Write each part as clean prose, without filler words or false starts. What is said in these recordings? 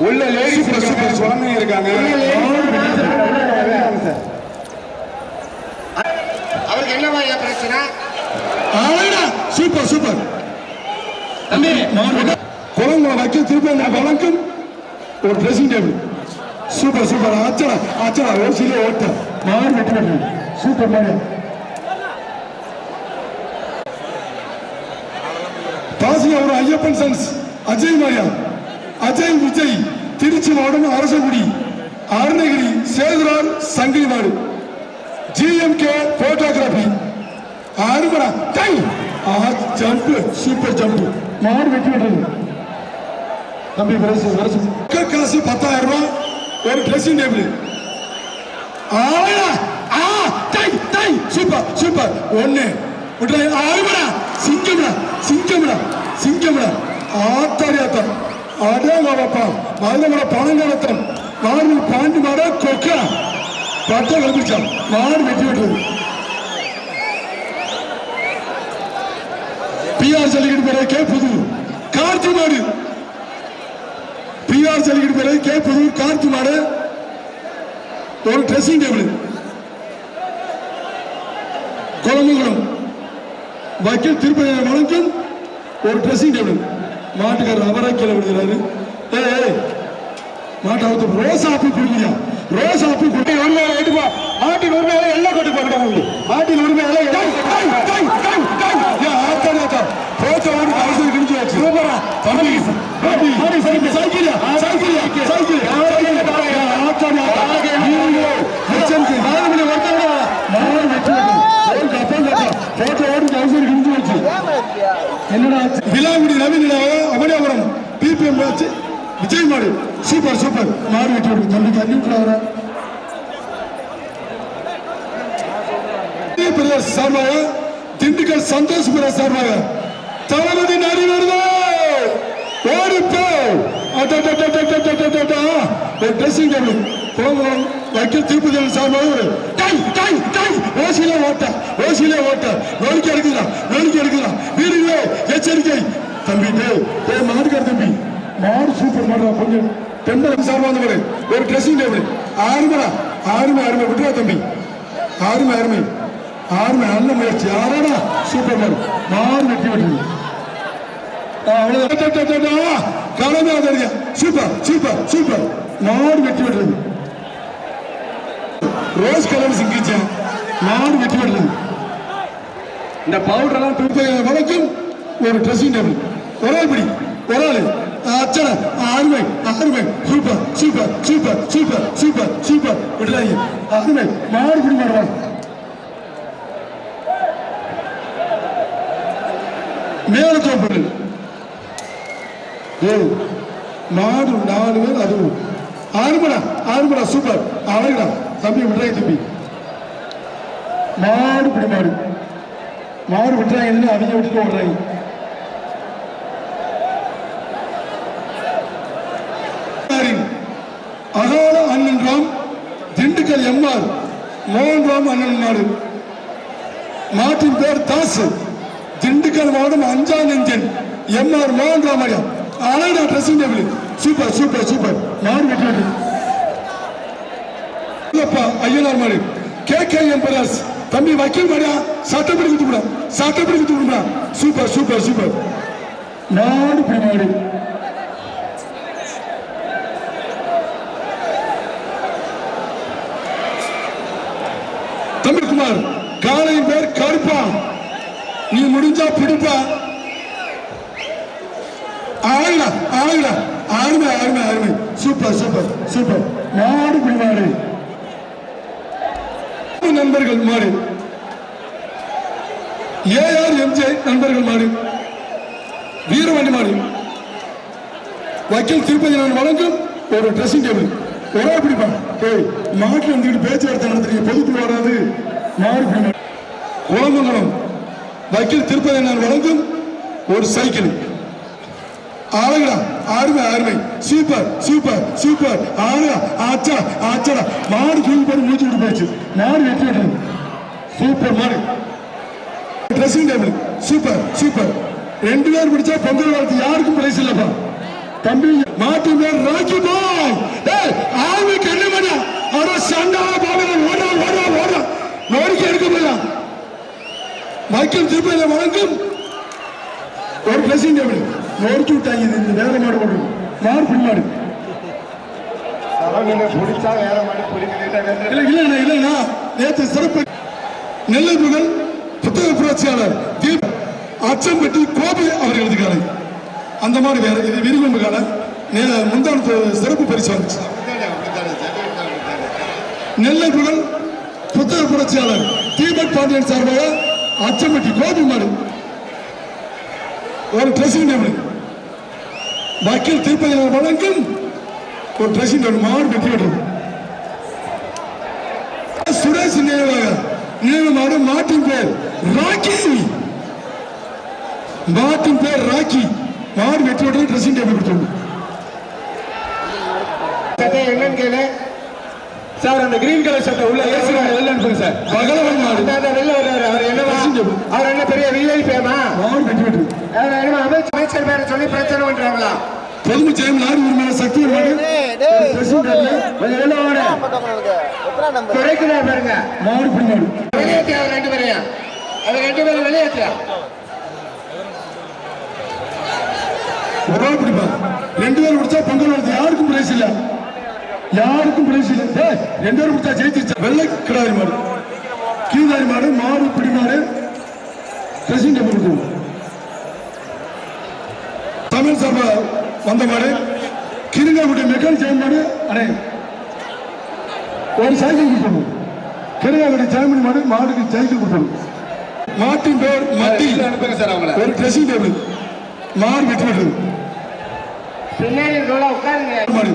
உள்ள லேடிஸ் குழந்தைங்க இருக்காங்க. அவருக்கு என்னவா பிரச்சனை? சூப்பர் சூப்பர் தம்பி. குளங்களை வைக்க திருப்பி வழக்கம் ஒரு ட்ரெஸ்ஸிங் டேபிள். Super super. ஆச்சரா ஆச்சரா ஓசிலே ஓட்ட மாறு வெட்டி சூப்பர் மாறு. பாசி அவர் ஐயப்பன் சன்ஸ் அஜய் மாரியா அஜய் விஜய் திருச்சி மாவட்டம் அரசகுடி அருணகிரி சேதுரார் சங்கிலிமாடு ஜிஎம்கே போட்டோகிராபி ஆறுமரா டை ஜம்ப் சூப்பர் ஜம்ப் மாடு வெட்டி விடுறது தம்பி. காசு 10,000 ரூபாய் ஒரு ட்ரெஸ்ஸிங் டேபிள். Super super. ஒன்னு ஆறுமரா சிங்கம்டா சிங்கம்டா சிங்கம்டா ஆத்தாடி ஆத்தம் அடேங்கப்பா மதுரை பணங்காலத்தம் மாடு பாண்டி மாட கொக்கா பட்ட கலப்பிச்சான் மாடு வெட்டி விட்டுறது. பிஆர் ஜல்லிக்கட்டு பேர கே புதூர் கார்த்தி மாடு. பிஆர் ஜல்லிக்கட்டு பேர கே புதூர் கார்த்தி மாடு ஒரு ட்ரெஸ்ஸிங் டேபிள். குளமுகுளம் வக்கீல் திருப்பதி வழங்கும் ஒரு ட்ரெஸ்ஸிங் டேபிள். மாட்டுக்காரர் அவரா கீழே விடுகிறாரு. மாட்டாவது ரோஸ் ஆப்பி குடிக்கிறியா? ரோஸ் ஆப்பி குடி உரிமையால எடுப்பா. மாட்டின் உரிமையால எல்லாம் கொண்டு போக மாட்டின் உரிமையால விலாங்குடி ரவீந்திராவ அமனியாபுரம் பிபிஎம் விஜய் மாடு சூப்பர் சூப்பர் மாடு வெட்டி விடுங்க தம்பி. தண்ணி பிரதேச சார்பாக திண்டுக்கல் சந்தோஷ் பிரதேச சார்பாக தளபதி நரி வருதோ ஓடிப்போ ட்ரெஸ்ஸிங் டேபிள். போகும் வக்கீல் திருப்பதி சார்பாக ஒரு ஓசிலே ஓட்ட ஓசிலே ஓட்ட நோடிக்கை எடுக்கலாம் நோடிக்கை எடுக்கலாம். வீடுகளே எச்சரிக்கை தம்பி. மாடுக்கார் தம்பி மாடு சூப்பர் மாடுறா. கொஞ்சம் பெண்கள் சார்பாக ஒரு ட்ரெஸ்ஸிங் டேபிள். ஆறுமடா ஆறுமை அருமை விட்டுறா தம்பி. ஆறுமை அருமை ஆறுமை நல்ல முயற்சி. ஆறாடா சூப்பர் மாடு மாடு வெட்டி விட்டுருங்க. கடமை ஆதரியா சூப்பர் சூப்பர் சூப்பர் மாடு வெட்டி விட்டுறது. ரோஸ் கலர் சிங்கிச்சா மாடு வெட்டி விடுறது. இந்த பவுடர் எல்லாம் வழக்கும் ஒரு ட்ரெஸ்ஸிங் டேபிள். ஒரு ஆள் படி ஒரு ஆள் அச்சடா ஆறுமை ஆறுமை super super super super super super விடுறாங்க. ஆறுமை மாடு பிடி மாடுவாங்க. மேலத்தோப்பு மாடு 4 பேர். அதுவும் ஆறுமடா ஆறுமடா சூப்பர் அழகுடா தம்பி. விட்டுறாங்க தம்பி. மாடு பிடி மாடு மாடு விட்டுறாங்க. அவங்க விட்டுட்டு விடுறாங்க. அகால அண்ணன் ராம் திண்டுக்கல் எம்ஆர் மோகன் ராம் அண்ணன் நாடு. மாட்டின் பேர் தாசு. திண்டுக்கல் மாவட்டம் 5ஆம் நெஞ்சன் எம்ஆர் மோகன் ராம் ஐயா அழகா dressing table. Super super super மாடு வெட்டி விட்டு ஐயனார் மாடு KKM பிரதர்ஸ் தம்பி. வக்கீல் மாடியா சட்டப்படி குத்துடா சட்டப்படி குத்துடா. சூப்பர் சூப்பர் சூப்பர் மாடு பின்னாடி. தம்பிக்குமார் காலையின் பேர் கருப்பா. நீ முடிஞ்சா பிடிப்பா. ஆளுடா ஆளுடா அருமை அருமை அருமை சூப்பர் சூப்பர் சூப்பர் மாடு பிடிமாடு. நண்பர்கள் மாடு ARMJ நண்பர்கள் மாடு வீரவண்டி மாடு. வக்கீல் திருப்பதி வழங்கும் ஒரு ட்ரெஸ்ஸிங் டேபிள். ஒரே பிடிப்பா. மாட்டில் வந்துட்டு பேச்சுவார்த்தை நடத்துறீங்க பொதுக்குழு வராது. மாடு பிடிமாடு. குளமங்கலம் வக்கீல் திருப்பதி வழங்கும் ஒரு சைக்கிள். அழகுடா அருமை அருமை சூப்பர் சூப்பர் சூப்பர் ஆனா ஆச்சா ஆச்சடா மாடு தூக்கி போட்டு மூச்சு விட்டு போயிடுச்சு. மாடு வெட்டி விட்டுறது. சூப்பர் மாடு ட்ரெஸ்ஸிங் டேபிள். Super super. 2 பேர் பிடிச்சா பொங்கல் வாழ்த்து யாருக்கும் பிரைஸ் இல்லப்பா. தம்பி மாட்டு பேர் ராக்கி பாய். ஏய் ஆவி கண்ணமடா அவர சண்டா பாவல ஓடா ஓடா ஓடா நோடிக்கு எடுக்க போலாம். மைக்கேல் திருப்பதில வணங்கும் ஒரு பிளஸிங் டேபிள் நோடிக்கு விட்டாங்க. இது இந்த வேற மாடு போடு மாடு பிடி மாடு நீங்க பிடிச்சா வேற மாதிரி பிடிக்கிறீங்க. இல்லைண்ணா நேற்று சிறப்பு நெல்லை புகழ் புத்தக புரட்சியாளர் தீப் அச்சம்பட்டி கோபி அவர் எழுதுகிறாரு. அந்த மாதிரி வேற இது விரிவம்புகால முந்தான சிறப்பு பரிசு வந்துச்சு. நெல்லை புகழ் புத்தக புரட்சியாளர் தீபக் பாண்டியன் சார்பாக அச்சம்பட்டி கோபி மாடு ஒரு ட்ரெஸ்ஸிங் டேபிள் வக்கீல் திருப்பதி வழங்கும் ஒரு ட்ரெஸ்ஸிங் டேபிள் மாடு வெற்றி பெற்றது. சுரேஷ் நினைவு மாடு மாட்டின் பேர் ராக்கி. மாட்டின் பேர் ராக்கி மாடு வெற்றி பெற்றது. ட்ரெஸ்ஸிங் டேபிள் கொடுத்தோம். என்னன்னு கேளு சார். அந்த கிரீன் கலர் சட்டை உள்ள ஏசி வெள்ளன்னு சார். பகலவன் மாடு வெளில வர்றாரு. அவர் என்ன பெரிய விஐபிமா மாடு வெற்றி பெற்றது. அமைச்சர் பேரை சொல்லி பிரச்சனை பண்றாங்களா? பொதுமை ஜெயம் நாடு உரிமையான சக்தி மாடு குறைக்குதா பாருங்க. மாடு பிடி மாடு வெளியேற்றியா அவர் ரெண்டு பேரையும் வெளியேற்றியா ஒரு ஆள் பிடிப்பா. ரெண்டு பேரும் பிடிச்சா பொங்கல் வருது. யாருக்கும் பிரைஸ் இல்ல. யாருக்கும் பிரைஸ் இல்ல. ரெண்டு பேரும் பிடிச்சா ஜெயிச்சிருச்சா. வெள்ளை கிடாரி மாடு கீழாரி மாடு மாடு பிடி மாடு ட்ரெஸ்ஸிங் டேபிள் கொடுக்கும். தமிழ் சபா வந்த மாடு கிருங்காவுடைய மெக்கானிக் ஜெயம் மாடு அடே ஒரு சைக்கிள் கொடுக்கணும். கிருங்காவுடைய ஜெயமணி மாடு மாடுக்கு சைக்கிள் கொடுக்கணும். மாட்டின் பேர் மத்தி அனுப்புங்க சார். அவங்கள ஒரு ட்ரெஸ்ஸிங் டேபிள் மாடு வெற்றி பெற்றது. பின்னாடி உட்காருங்க. மாடு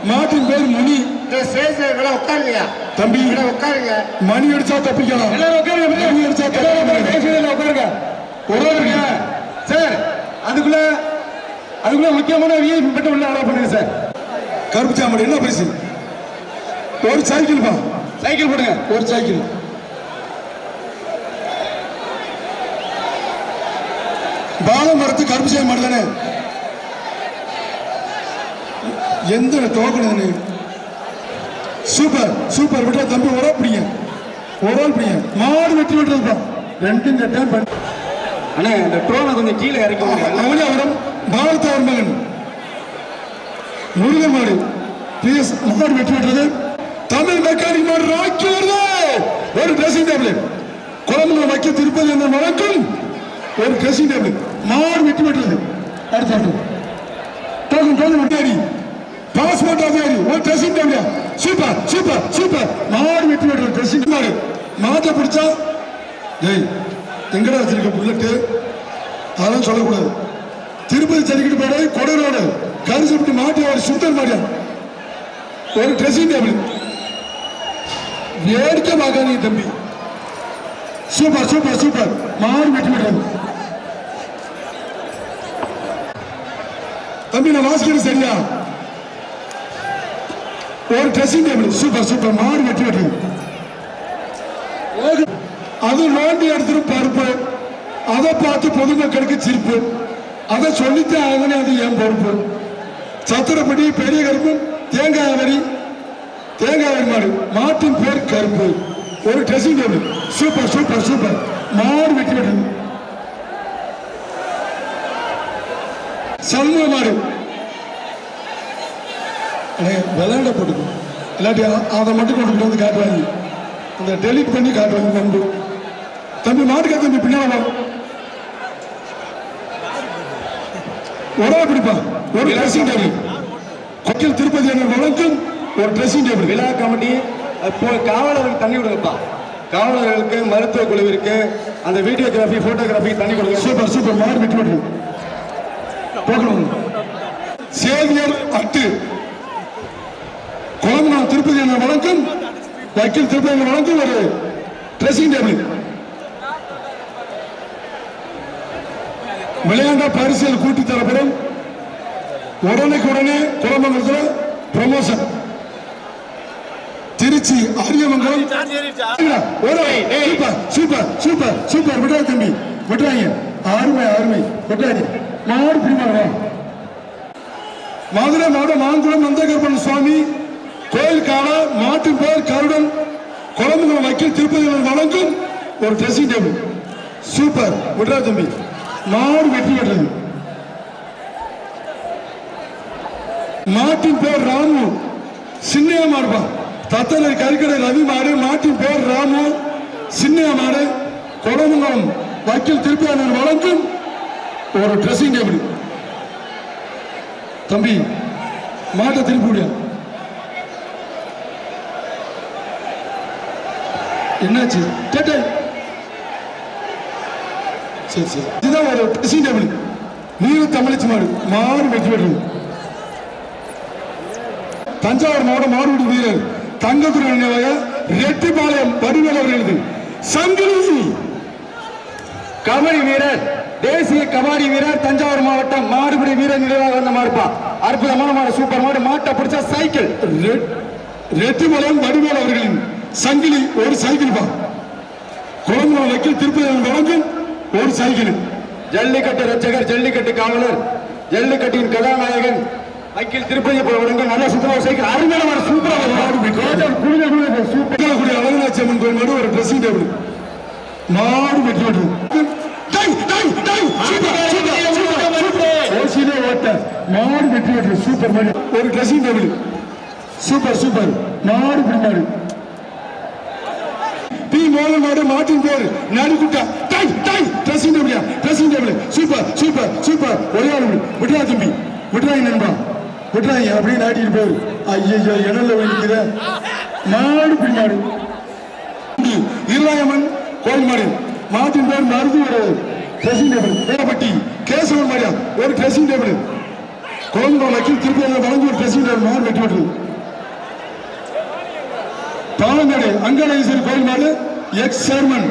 மாட்டின் பேர் மணி. உட்காருங்க தம்பி உட்காருங்க. மணி அடிச்சா தப்பிக்கலாம். மணி அடிச்சா உட்காருங்க. ஒரு சார் அதுக்குள்ள முக்கியமான விஐபி மட்டும் உள்ள அலோவ் பண்ணுங்க சார். கருப்பு சாமடி என்ன பரிசு? ஒரு சைக்கிள் பா. சைக்கிள் போடுங்க. ஒரு சைக்கிள். பாலம் மரத்து கருப்பு சாமி மாடு தானே. எந்த டோக்கன் சூப்பர் சூப்பர் விட்டா தம்பி ஒரு ஆள் பிடிங்க. ஒரு ஆள் பிடிங்க. மாடு வெற்றி விட்டுறதுப்பா. ரெண்டும் கட்ட அண்ணா இந்த ட்ரோனை கொஞ்சம் கீழே இறக்கி அவனியாவரம் பாலத்தவர் மகன் முருகன் மாடு பிஎஸ் மாடு வெற்றி பெற்றது. தமிழ் மெக்கானிக் மாடு ராக்கி வருது. ஒரு ட்ரெஸ்ஸிங் டேபிள் குழம்புல வைக்க திருப்பதி என்ற வழக்கம் ஒரு ட்ரெஸ்ஸிங் டேபிள் மாடு வெற்றி பெற்றது. அடுத்த பாஸ்போர்ட் அதிகாரி ஒரு dressing table super super super மாடு வெற்றி பெற்றது. ட்ரெஸ்ஸிங் மாடு மாட்டை பிடிச்சா எங்கடா வச்சிருக்க புல்லட்டு அதெல்லாம் சொல்லக்கூடாது. திருப்பதி ஜல்லிக்கட்டு போட கொடரோடு கரிசப்பட்டு மாட்டி ஒரு சுத்தர் மாடியா ஒரு ட்ரெஸ்ஸிங் டேபிள் வேடிக்கை பார்க்காதீங்க தம்பி. சூப்பர் சூப்பர் சூப்பர் மாடு வெட்டி விடுறது. தம்பி நான் வாசிக்கிறேன் சரியா? ஒரு ட்ரெஸ்ஸிங் டேபிள் சூப்பர் சூப்பர் மாடு வெட்டி விடுறது. அது நோண்டி எடுத்துட்டு பருப்பு அதை பார்த்து பொதுமக்களுக்கு சிரிப்பு. அதை சொல்லித்தான் ஆகணும். அது என் பொறுப்பு. சத்திரப்படி பெரிய கருப்பு தேங்காய் வரி மாடு மாட்டின் பேர் கருப்பு ஒரு dressing table super super super மாடு வெட்டி விடுறது. சண்முக மாடு விளையாட போட்டுக்கும். இல்லாட்டி அதை மட்டும் கொண்டு வந்து காட்டுவாங்க. அந்த டெலிட் பண்ணி காட்டுவாங்க. நம்பு தம்பி மாட்டுக்கா தம்பி பின்னால ஒரு பிடிப்பா. ஒரு ட்ரெஸ்ஸிங் டேபிள் கொக்கில் திருப்பதி வழங்கும் ஒரு ட்ரெஸ்ஸிங் டேபிள். விழா கமிட்டி காவலர்களுக்கு தண்ணி கொடுங்கப்பா. காவலர்களுக்கு மருத்துவ குழுவிற்கு அந்த வீடியோகிராஃபி போட்டோகிராஃபி தண்ணி கொடுங்க. சூப்பர் சூப்பர் மாடு வெற்றி பெற்று போகணும். சேவியர் அட்டு குழம்பு திருப்பதி வழங்கும் வக்கீல் திருப்பதி வழங்கும் ஒரு ட்ரெஸ்ஸிங் டேபிள். விளையாண்ட பரிசில் கூட்டி தரப்படும். உடனே குளமங்கலத்தில் promotion. Trichy Ariyamangalam super super super விட்டா தம்பி விட்டுறாங்க. அருமை அருமை விட்டாங்க. மாடு பிடிமாடுவா மதுரை மாவட்டம் மாங்குளம் நந்தகர்பன் சுவாமி கோயில் கால மாட்டின் பேர் கருடன் குழம்புகள் வக்கீல் திருப்பதி வழங்கும் ஒரு ட்ரெஸ்ஸிங் டேபிள். சூப்பர் விட்ரா தம்பி, மாடு வெற்றி பெற்றது. மாட்டின் பேர் ராமு, சின்னையா மாடுப்பா. தத்தலை கறிக்கடை ரவி மாடு, மாட்டின் பேர் ராமு, சின்னையா மாடு, குளமங்கலம் வக்கீல் திருப்பதி வழங்கும் ஒரு ட்ரெஸ்ஸிங் டேபிள். தம்பி மாட்டை திருப்பி விடியா, என்னாச்சு? கேட்டேன். சரி சரி, இதுதான் ஒரு ட்ரெஸ்ஸிங் டேபிள். நீரு தமிழச்சி மாடு, மாடு வெற்றி பெற்றது. தஞ்சாவூர் மாவட்டம் மாடுபிடி வீரர் தங்கத்துறை நினைவாக ரெட்டிப்பாளையம் வடிவேல் அவர்களது சங்கிலி கபடி வீரர், தேசிய கபாடி வீரர், தஞ்சாவூர் மாவட்டம் மாடுபிடி வீரர் நினைவாக வந்த மாடுப்பா. அற்புதமான மாடு, சூப்பர் மாடு. மாட்டை பிடிச்ச சைக்கிள். ரெட்டிப்பாளையம் வடிவேல் அவர்களின் சங்கிலி ஒரு சைக்கிள் பா. குழம்பு வக்கீல் திருப்பதி வழங்கும் ஒரு சைக்கிள். ஜல்லிக்கட்டு ரட்சகர், ஜல்லிக்கட்டு காவலர், ஜல்லிக்கட்டின் கதாநாயகன் வக்கீல் திருப்பதி வழங்கும் நல்ல சுத்தமாக சைக்கிள். அருமையான சூப்பராக மாடு சூப்பர் அழகநாச்சி அம்மன் கோயில் மாடு ஒரு ட்ரெஸ்ஸிங் டேபிள். மாடு வெற்றி பெற்றது. மாடு வெற்றி பெற்றது. சூப்பர் மாடு ஒரு ட்ரெஸ்ஸிங் டேபிள். சூப்பர் சூப்பர் மாடு பிடிமாடு. பி மோகன் மாடு, மாட்டின் பேர் நடுக்குட்டா. Dressing table, dressing table. Super super super. ஒரே விட்ரா தம்பி, விட்ராங்க நண்பா, விட்ராங்க அப்படியே நாட்டிட்டு போய். ஐயோ இணல்ல வைக்கிற மாடு பிடிமாடு. இருளாயம்மன் கோயில் மாடு, மாட்டின் பேர் மருது ஒரு ட்ரெஸ்ஸிங் டேபிள். வேலப்பட்டி கேசவன் மாடியா ஒரு ட்ரெஸ்ஸிங் டேபிள். குழந்தை வக்கீல் திருப்பதி வழங்கி ஒரு ட்ரெஸ்ஸிங் டேபிள். மாடு வெட்டி விட்டுருது. பாலமேடு அங்காளேஸ்வரி கோயில் மாடு எக்ஸ் சேர்மன்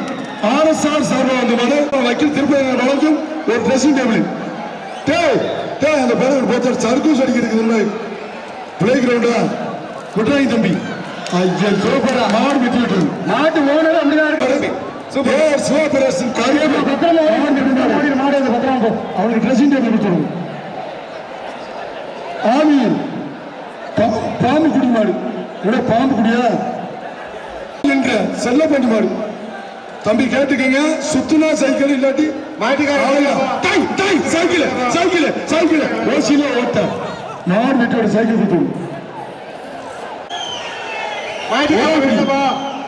RSR சார்பாக வந்த மாடு வக்கீல் திருப்பதி வழங்கும் ஒரு ட்ரெஸ்ஸிங் டேபிள். அந்த பேர் போச்சு சர்க்கூஸ் அடிக்கிறது பிளே கிரவுண்டா. விட்ராங்க தம்பி. ஐயா சூப்பரா மாடு வெட்டி விட்டுருது. நாட்டு ஓனர் அப்படிதான் இருக்கு. அவனுக்கு ட்ரெஸ்ஸிங் டேபிள் கொடுத்துருவோம். ஆமி பாம்பு குடி மாடு, பாம்பு குடியா என்ற செல்லப்பட்டு மாடு. தம்பி கேட்டுக்கங்க, சுத்துனா சைக்கிள் இல்லாட்டி சைக்கிள் சைக்கிள் சைக்கிள் ஓசியில ஓட்ட மாடு வெட்டியோட சைக்கிள் கொடுத்துருவோம்.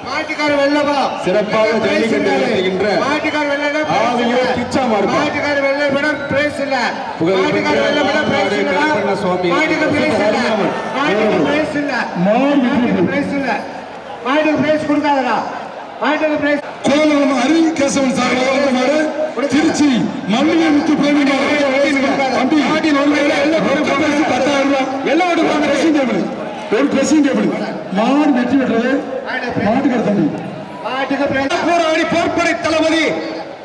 மாட்டுக்கார வெள்ளவா சிறப்பாக ஜல்லிக்கட்டு நடத்துகின்ற மாட்டுக்கார வெள்ளனா ஆவியூர் கிச்சா மாடு. மாட்டுக்கார வெள்ளபடம் பிரைஸ் இல்ல. மாட்டுக்கார வெள்ளபடம் பிரைஸ் இல்ல. மாட்டுக்கு பிரைஸ் இல்ல. மாட்டுக்கு பிரைஸ் இல்ல. மாட்டுக்கு பிரைஸ் இல்ல. மாட்டுக்கு பிரைஸ் கொடுக்காதடா. மாட்டுக்கு பிரைஸ். கோலம் ஹரி கேசவன் சார் மாடு திருச்சி மல்லிகை முத்து பிரேமி தம்பி மாட்டின் ஒரு 10,000 ரூபாய் எல்லாம் ட்ரெஸ்ஸிங் டேபிள். ஒரு ட்ரெஸ்ஸிங் டேபிள். மாடு வெற்றி பெற்றது. மாட்டுக்கார தம்பி மாட்டுக்கு பிரைஸ். போராடி போர்ப்படை தளபதி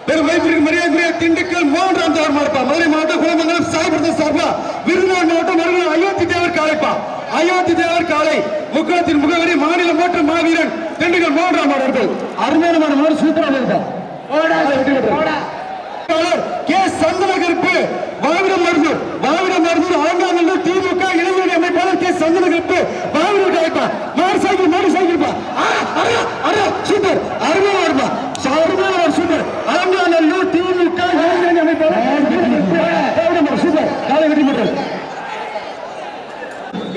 பெரும் வைப்பிற்கு மரியாதைக்குரிய திண்டுக்கல் 3ஆம் தவறு மாறுப்பா. மதுரை மாவட்டம் குளமங்கலம் சாய்புரத்தை சார்பா விருதுநகர் மாவட்டம் மறுநாள் அயோத்தி தேவர் காலைப்பா. அயோத்தி தேவர் காலை முக்குளத்தின் முகவரி மாநில மோட்டர் மாவீரன் திண்டுக்கல் 3ஆம் மாவட்டம். அருமையான மாடு, சூப்பராக இருக்கா. கே சந்தனகருப்பு வாவிடம் மருந்தூர், வாவிடம் மருந்தூர் ஆங்காங்கல்லூர் திமுக இளைஞரணி அமைப்பாளர் கே சந்தனகருப்பு வாவிடம் காலைப்பா. மோட்டார் சைக்கிள் பா. சூப்பர் அருமையான மாடுப்பா. அருமையான சூப்பர். ஆங்காங்கல்லூர் திமுக இளைஞரணி அமைப்பாளர் சூப்பர். காலை வெட்டி மாட்டார்.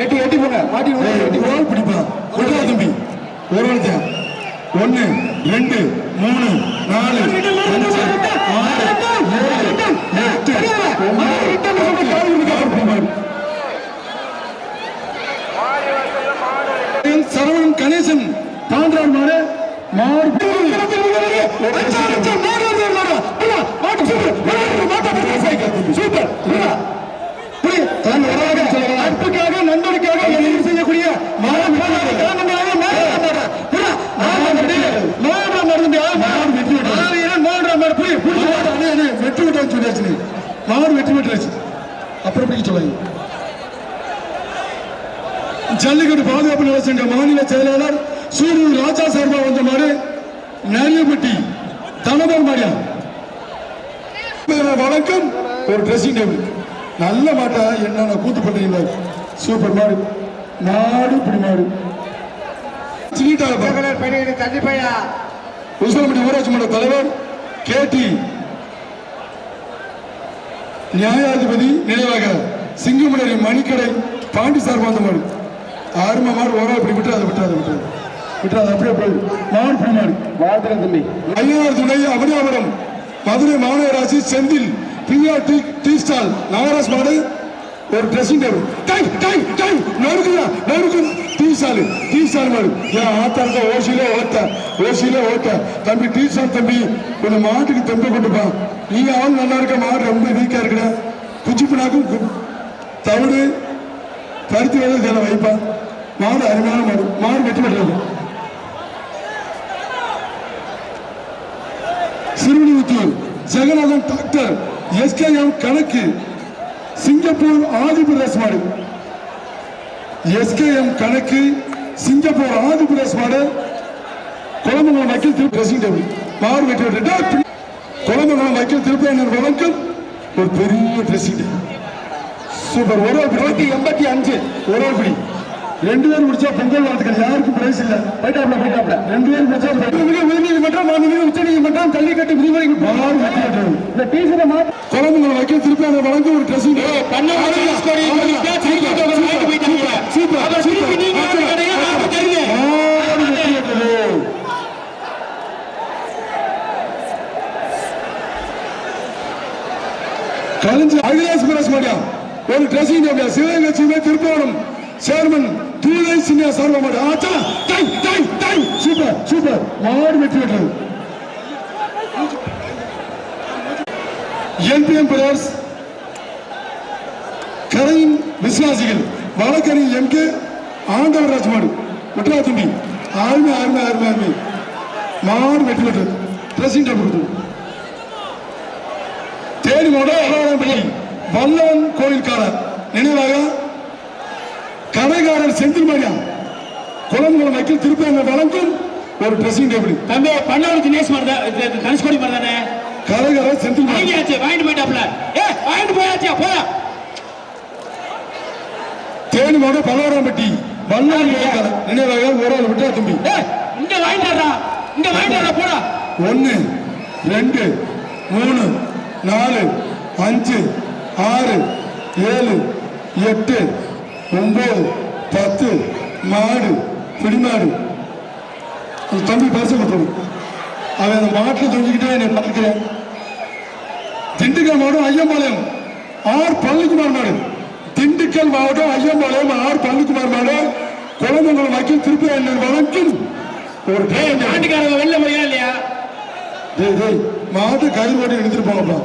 எட்டி போங்க மாட்டி பிடிப்பா. விட்ரா தம்பி. ஒரு 1 2 3 4 5 6 7 சரவணன் கணேசன் பாண்டான் மாடு மாடு சூப்பர். அன்புக்காக நண்பனுக்காக செய்யக்கூடிய மாடு வெற்றி பெற்றாச்சு. அப்புறம் பிடிக்க சொல்லுங்க. ஜல்லிக்கட்டு பாதுகாப்பு நல சங்க மாநில செயலாளர் சூரியன் ராஜா சார்பா வந்த மாடு நரியப்பட்டி தனபால் மாடியா வணக்கம். ஒரு ட்ரெஸ்ஸிங் டேபிள் நல்ல மாட்டா என்ன கூத்து பண்றீங்களா? சூப்பர் மாடு, மாடு இப்படி மாடு தள்ளிப்பையா உசிலம்பட்டி ஊராட்சி மன்ற தலைவர் கேடி நியாயாதிபதி நினைவாக சிங்கமுனரி மணிக்கடை பாண்டி சார் வந்த மாடு ஆறுமா மாடு ஓரா இப்படி விட்டு அதை விட்டுறாது அப்படியே போய் மாடு இப்படி மாடு வாழ்த்துறேன் தம்பி. ஐயனார் துணை அவனியாபுரம் மதுரை மாநகராட்சி Senthil PR tea stall Navaraj மாடு ஒரு ட்ரெஸ்ஸிங் டேபிள் நொறுக்கு டீ ஸ்டால் மாடு என் ஆத்தாருக்க ஓசியிலே ஓட்ட தம்பி டீ ஸ்டால் தம்பி கொஞ்சம் மாட்டுக்கு தெம்பை கொண்டுப்பா. நீங்க ஆள் நல்லா இருக்க மாடு ரொம்ப வீக்கா இருக்கிற குச்சிப்புனாக்கும் தவிடு பருத்தி வேலை இதில் வைப்பா. மாடு அருமையான மாடு வெட்டி பெற்றது. சிறுவனிபுத்தூர் ஜெகநாதன் டாக்டர் எஸ்கேஎம் கணக்கு சிங்கப்பூர் ஆதிபிரதேச மாடு எஸ்கேஎம் கணக்கு சிங்கப்பூர் ஆதிபிரதேச மாடு குழந்தைகள் வக்கீல் திருப்பி ட்ரெஸ்ஸிங் டேபிள் மாடு வெட்டி விட்டு குழந்தைகள் வக்கீல் திருப்பி வழக்கம் ஒரு பெரிய ட்ரெஸ்ஸிங் டேபிள் சூப்பர். ஒரு 185 ஒரு படி 2 பேர் முடிச்சா பொங்கல் வாழ்த்துக்கள். யாருக்கும் பிரைஸ் இல்ல. போயிட்டாப்ல 2 பேர் முடிச்சா உயர்நீதிமன்றம் மாநில உச்ச நீதிமன்றம் ஜல்லிக்கட்டு விதிமுறை இந்த டீச்சரை குழந்தைகள் வக்கீல் திருப்பி அதை வழங்க ஒரு ட்ரெஸ்ஸிங் கலைஞர் அகிலேஷ் பிரஸ் மாடியா ஒரு dressing table Sivaganga Thiruppuvanam chairman தூதை சின்ன சார்பா மாடு ஆச்சா சூப்பர் மாடு வெற்றி பெற்றது. என்பிஎம் பிரதர்ஸ் கரையின் விசுவாசிகள் வழக்கறி எம்கே ஆண்டவராஜ் மாடு விட்டுரா தம்பி ஆர்மி மாடு வெற்றி பெற்றது. ட்ரெஸ்ஸிங் டேபிள் தேனி மாவட்டம் வல்லவன் கோயில்காரர் நினைவாக கடைக்காரர் செந்தில் மாரியா குளம்புலம் வக்கீல் திருப்பி வழங்கும் ஒரு ட்ரெஸ்ஸிங் டேபிள் தம்பி பண்ணாரு தினேஷ் தனுஷ்கோடி மாதிரி கடைக்காரர் செந்தில் வாங்கிட்டு போயிட்டாப்ல வாங்கிட்டு போயாச்சியா போயா. தேனி மாவட்டம் பல்லவராம்பட்டி வல்லவன் கோயில்காரர் நினைவாக ஒரு ஆள் விட்டா தம்பி இங்க வாங்கிட்டாரா போடா. 1 2 3 4 5 6 7 8 9 10 மாடு பிடிமாடு தம்பி பரிசு கொடுத்தோம். அவன் அந்த மாட்டில் தொங்கிக்கிட்டே என்னை பார்க்கிறேன். திண்டுக்கல் மாவட்டம் ஐயம்பாளையம் ஆர் பழனிக்குமார் மாடு திண்டுக்கல் மாவட்டம் ஐயம்பாளையம் ஆர் பழனிக்குமார் மாடு குழந்தைகள் வக்கீல் திருப்பி என்ன வழக்கும் ஒரு மாட்டுக்காரங்க வெளில போயா இல்லையா? மாடு கயிறு ஓட்டி எடுத்துட்டு போங்கப்பா.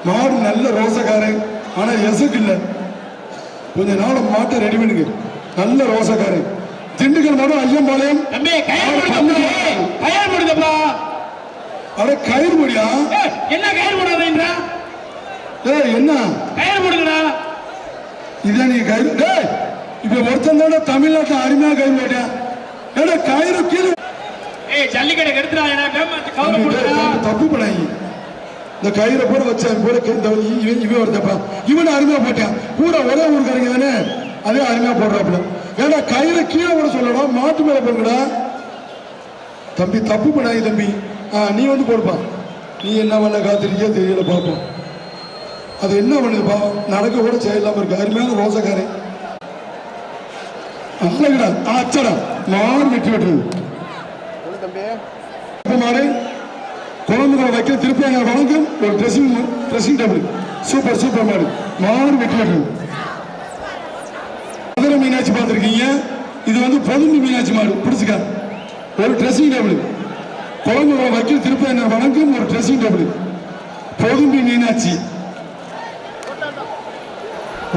மாடு நல்ல ரோசக்காரன் ஆனா எசக்கு இல்ல. கொஞ்ச நாள் மாட்டை ரெடி பண்ணுங்க. நல்ல ரோசக்காரன் திண்டுக்கல் மாடு ஐயம்பாளையம் கயிறு முடிந்தப்பா. அட கயிறு முடியா என்ன கயிறு முடியாதுன்றா? என்ன கயிறு முடிங்கடா. இதான் நீ கயிறு இப்ப ஒருத்தன் தானே தமிழ்நாட்டில் அருமையா கயிறு போட்டியா? ஏடா கயிறு கீழே ஜல்லிக்கடை எடுத்துடா. தப்பு பண்ணாங்க. இந்த கயிறை போட வச்சா போல இவன் ஒருத்தப்பா இவனை அருமையா போட்டான். பூரா ஒரே ஊருக்காரங்க தானே அதே அருமையா போடுறாப்புல. ஏன்னா கயிறை கீழே போட சொல்லலாம் மாட்டு மேல போங்கடா தம்பி. தப்பு பண்ணாங்க தம்பி. நீ வந்து போடுப்பா. நீ என்ன பண்ண காத்திருக்கியோ தெரியல பார்ப்போம். அது என்ன பண்ணுதுப்பா நடக்க கூட செய்யலாம இருக்கு. அருமையான ரோசக்காரன் அழகுடா அச்சடா மாடு வெற்றி பெற்றது. மாடு குழந்தைகளை வைக்க திருப்பி அங்க வழங்கும் ஒரு ட்ரெஸ்ஸிங் டேபிள் சூப்பர் மாடு வெற்றி பெற்றது. மதுரை மீனாட்சி பார்த்துருக்கீங்க. இது வந்து பொதும்பு மீனாட்சி மாடு பிடிச்சிக்க ஒரு ட்ரெஸ்ஸிங் டேபிள் குழந்தைகளை வைக்க திருப்பி அங்க வழங்கும் ஒரு ட்ரெஸ்ஸிங் டேபிள் பொதும்பு மீனாட்சி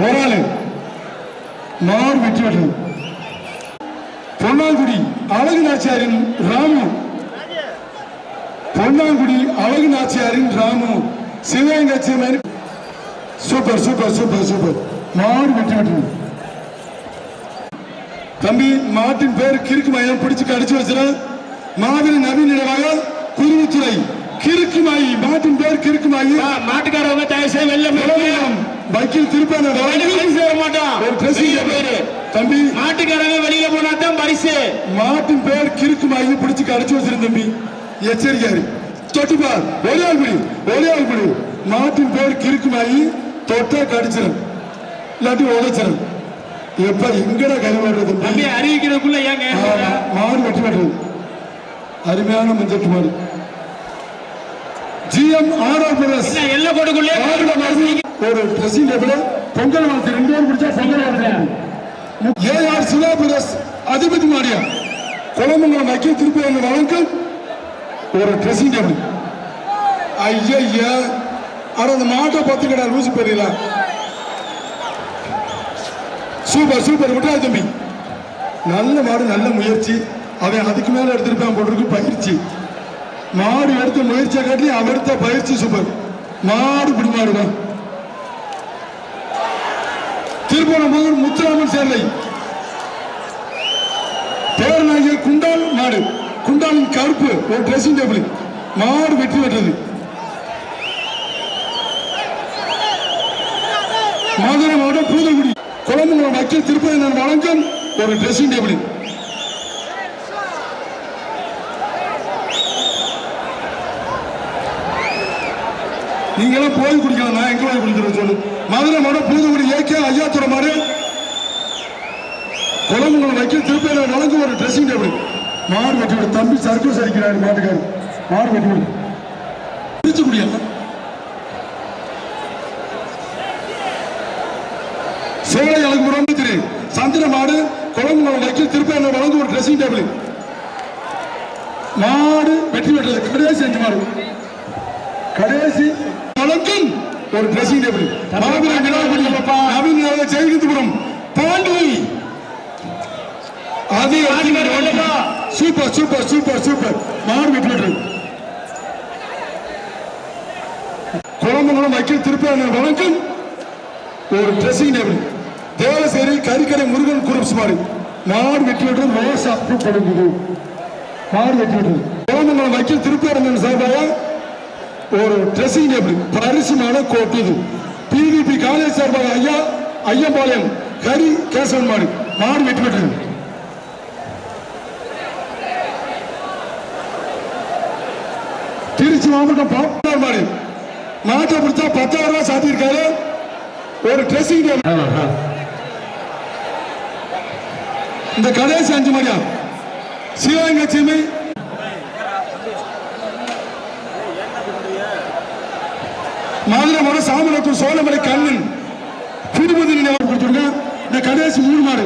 ஒரு ஆளு மாடு வெற்றி பெற்றது. பொன்னாங்குடி அழகு நாச்சியாரின் ராமு பொன்னாங்குடி அழகு நாச்சியாரின் ராமு சிவகங்கை சூப்பர் மாடு வெற்றி பெற்றது. தம்பி மாட்டின் பேர் கிறுக்கு மயம் பிடிச்சு கடிச்சு வச்சுற மாவீரன் நவீன் நினைவாக குருவித்துறை கிறுக்கு மாயி மாட்டின் பேர் கிறுக்கு மாயி. மாட்டுக்காரவங்க தயவு செய்து வெளில வைக்கில் திருப்பி பரிசு தர மாட்டோம். ஒரு dressing வெளியில போயிரு. தம்பி மாட்டுக்காரங்க வெளியில போனா தான் பரிசு. மாட்டின் பேர் கிறுக்கு மாயி பிடிச்சு கடிச்சு வச்சிருந்த தம்பி எச்சரிக்காரு தொட்டுப்பார் ஒரே ஆள் பிடி மாட்டின் பேர் கிறுக்கு மாயி தொட்டா கடிச்சிடும் இல்லாட்டி உதைச்சிடும் எப்ப எங்கடா கருவாடுறது தம்பி அறிவிக்கிறதுக்குள்ள ஏங்க மாடு வெட்டி வெட்டுறது அருமையான மஞ்சட்டு மாடு ஜிஎம் ஆர்ஆர் பிரதர்ஸ் எல்ல கோடுக்குள்ளே ஒரு ட்ரெஸ்ஸிங் டேபிள் பொங்கல் வாழ்த்து 2 பேர் பிடிச்சா பொங்கல் வாழ்த்து ஏஆர் சிவா பிரதர்ஸ் அதிபதி மாடியா குளமங்கலம் வைக்கல் திருப்பி வழங்கும் ஒரு ட்ரெஸ்ஸிங் டேபிள் ஐயா ஆனா அந்த மாட்டை பார்த்துக்கடா லூசி போயிடலாம் சூப்பர் விட்டா தம்பி நல்ல மாடு நல்ல முயற்சி அவன் அதுக்கு மேல எடுத்திருப்பான் போட்டிருக்கு பயிற்சி மாடு எடுத்த முயற்சியை காட்டி அவன் எடுத்த பயிற்சி சூப்பர் மாடு பிடி மாடுதான் திருப்பூர் முத்துராமன் சேர்லை பேரநாயகர் குண்டால் மாடு குண்டாலின் கருப்பு ஒரு ட்ரெஸ்ஸிங் டேபிள் மாடு வெற்றி பெற்றது மதுரை மாவட்டம் பூதக்குடி குளமங்கலம் வைக்கல் திருப்பதி நான் வழங்கும் ஒரு ட்ரெஸ்ஸிங் டேபிள் நீங்களும் போய் குடிக்கலாம் நான் எங்க போய் குடிக்கிறேன் சொல்லு மதுரை மாவட்டம் பூதக்குடி ஏகே ஐயாத்தோட மாடு குளமங்கலம் வைக்கல் திருப்பதி நான் வழங்கும் ஒரு ட்ரெஸ்ஸிங் டேபிள் மாடு வெட்டி விடு தம்பி சர்க்கஸ் அடிக்கிறாரு மாட்டுக்காரு மாடு வெட்டி விடு பிரிச்சு குடியா சேலை அழகுபுரம் திரு சந்திர மாடு குளமங்கலம் வைக்கல் திருப்பி வழங்கும் ஒரு ட்ரெஸ்ஸிங் டேபிள் மாடு வெற்றி பெற்றது கடைசி 5 மாடு கடைசி வழங்கும் ஒரு ட்ரெஸ்ஸிங் டேபிள் நவீன ஜெயகிந்தபுரம் பாண்டி அது சூப்பர் மாடு வெற்றி பெற்றது குளமங்கலம் வைக்கல் திருப்பி வழங்கும் ஒரு dressing table Devaseri Karikkadai Murugan groups மாடு வெற்றி பெற்றது ரோசா கொடுக்குது மாடு வெற்றி பெற்றது கோமங்கலம் வைக்கல் திருப்பி சார்பாக ஒரு ட்ரெஸ்ஸிங் டேபிள் பரிசு மாடு கோட்டுது பிவிபி காலேஜ் சார்பாக ஐயம்பாளையம் ஹரி கேசவன் மாடு வெற்றி பெற்றது திருச்சி மாவட்டம் பாப்பார் மாடு மாட்டை பிடிச்சா 10,000 ரூபாய் சாத்தியிருக்காரு ஒரு ட்ரெஸ்ஸிங் டேபிள் இந்த கடைசி 5 மணியா சிவகங்கை சீமை மதுரை மாடு சாமநத்தூர் சோழமலை கண்ணன் திருப்பதி நினைவு கொடுத்துருங்க இந்த கடைசி 3 மாடு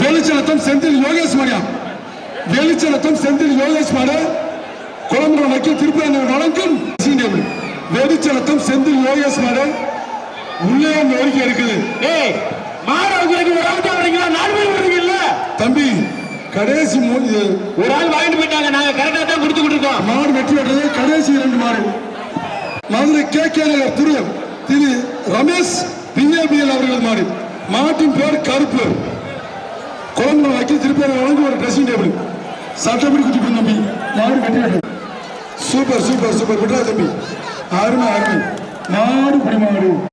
வெளிச்சலத்தம் செந்தில் யோகேஷ் மாடியா வெளிச்சலத்தம் செந்தில் யோகேஷ் மாடு குளமங்கலம் வைக்கல் திருப்பதி வழங்கும் வெளிச்சலத்தம் செந்தில் யோகேஷ் மாடு உள்ளே நோக்கி இருக்குது தம்பி கடைசி ஒரு ஆள் வாங்கிட்டு போயிட்டாங்க நாங்க கரெக்டா தான் கொடுத்துக்கிட்டு இருக்கோம் மாடு வெற்றி பெற்றது கடைசி 2 மாடு மதுரை கே நகர் திரு ரமேஷ் பிஏபிஎல் அவர்கள் மாட்டின் பேர் கருப்பு குளமங்கலம் வைக்கல் திருப்பி வழங்கும் ஒரு ட்ரெஸ்ஸிங் டேபிள் சட்டப்படி குட்டி தம்பி மாடு வெற்றி பெற்றது சூப்பர் விட்ரா தம்பி அருமை மாடு பிடி மாடு